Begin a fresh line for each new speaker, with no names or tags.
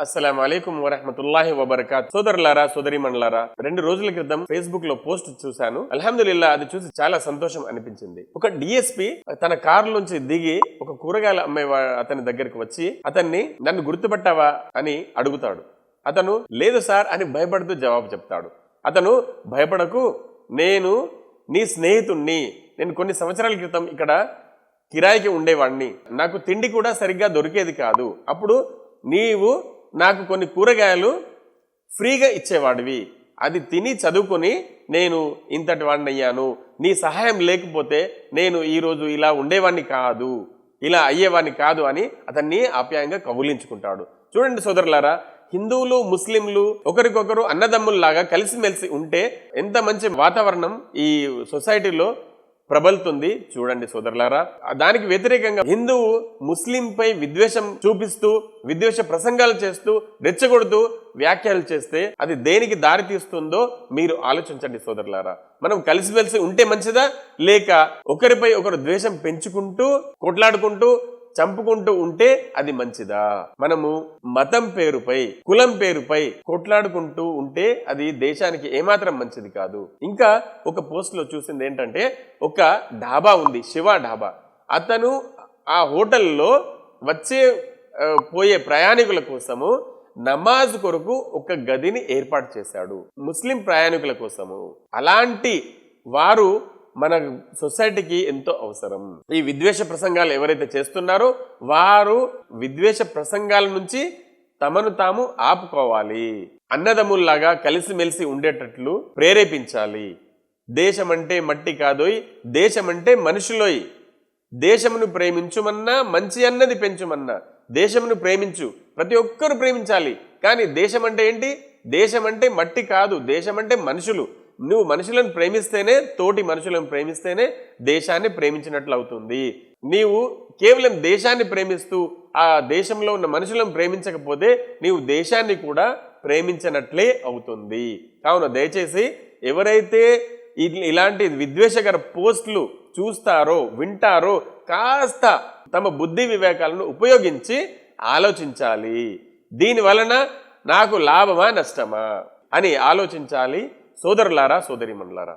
అస్సలాము అలైకుం వరహ్మతుల్లాహి వబరకాత్. సోదరులారా సోదరీమణులారా, 2 రోజుల క్రితం ఫేస్బుక్ లో పోస్ట్ చూశాను. అల్హమ్దులిల్లా, అది చూసి చాలా సంతోషం అనిపించింది. ఒక డిఎస్పి తన కారు నుంచి దిగి ఒక కూరగాయల అమ్మే అతని దగ్గరికి వచ్చి అతన్ని నన్ను గుర్తుపట్టావా అని అడుగుతాడు. అతను లేదు సార్ అని భయపడుతూ జవాబు చెప్తాడు. అతను భయపడకు, నేను నీ స్నేహితుణ్ణి, నేను కొన్ని సంవత్సరాల క్రితం ఇక్కడ కిరాయికి ఉండేవాడిని, నాకు తిండి కూడా సరిగ్గా దొరికేది కాదు, అప్పుడు నీవు నాకు కొన్ని కూరగాయలు ఫ్రీగా ఇచ్చేవాడివి, అది తిని చదువుకొని నేను ఇంతటి వాడిని అయ్యాను, నీ సహాయం లేకపోతే నేను ఈరోజు ఇలా ఉండేవాడిని కాదు, ఇలా అయ్యేవాడిని కాదు అని అతన్ని ఆప్యాయంగా కౌగిలించుకుంటాడు. చూడండి సోదరులారా, హిందువులు ముస్లింలు ఒకరికొకరు అన్నదమ్ముల్లాగా కలిసిమెలిసి ఉంటే ఎంత మంచి వాతావరణం ఈ సొసైటీలో ప్రబలుతుంది. చూడండి సోదరులారా, దానికి వ్యతిరేకంగా హిందువు ముస్లింపై విద్వేషం చూపిస్తూ విద్వేష ప్రసంగాలు చేస్తూ రెచ్చగొడుతూ వ్యాఖ్యలు చేస్తే అది దేనికి దారి తీస్తుందో మీరు ఆలోచించండి సోదరులారా. మనం కలిసిమెలిసి ఉంటే మంచిదా, లేక ఒకరిపై ఒకరు ద్వేషం పెంచుకుంటూ కొట్లాడుకుంటూ చంపుకుంటూ ఉంటే అది మంచిదా? మనము మతం పేరుపై కులం పేరుపై కొట్లాడుకుంటూ ఉంటే అది దేశానికి ఏమాత్రం మంచిది కాదు. ఇంకా ఒక పోస్ట్ లో చూసింది ఏంటంటే, ఒక ఢాబా ఉంది, శివ ఢాబా. అతను ఆ హోటల్లో పోయే ప్రయాణికుల కోసము నమాజ్ కొరకు ఒక గదిని ఏర్పాటు చేశాడు, ముస్లిం ప్రయాణికుల కోసము. అలాంటి వారు మన సొసైటీకి ఎంతో అవసరం. ఈ విద్వేష ప్రసంగాలు ఎవరైతే చేస్తున్నారో వారు విద్వేష ప్రసంగాల నుంచి తమను తాము ఆపుకోవాలి, అన్నదమ్ముల్లాగా కలిసిమెలిసి ఉండేటట్లు ప్రేరేపించాలి. దేశమంటే మట్టి కాదోయ్, దేశమంటే మనుషులోయ్, దేశమును ప్రేమించుమన్నా మంచి అన్నది పెంచుమన్నా దేశమును ప్రేమించు, ప్రతి ఒక్కరు ప్రేమించాలి. కానీ దేశం అంటే ఏంటి? దేశం అంటే మట్టి కాదు, దేశం అంటే మనుషులు. నువ్వు మనుషులను ప్రేమిస్తేనే, తోటి మనుషులను ప్రేమిస్తేనే దేశాన్ని ప్రేమించినట్లు అవుతుంది. నీవు కేవలం దేశాన్ని ప్రేమిస్తూ ఆ దేశంలో ఉన్న మనుషులను ప్రేమించకపోతే నీవు దేశాన్ని కూడా ప్రేమించినట్లే అవుతుంది. కావున దయచేసి ఎవరైతే ఇలాంటి విద్వేషకర పోస్టులు చూస్తారో వింటారో కాస్త తమ బుద్ధి వివేకాలను ఉపయోగించి ఆలోచించాలి. దీని వలన నాకు లాభమా నష్టమా అని ఆలోచించాలి సోదరులారా సోదరీమణులారా.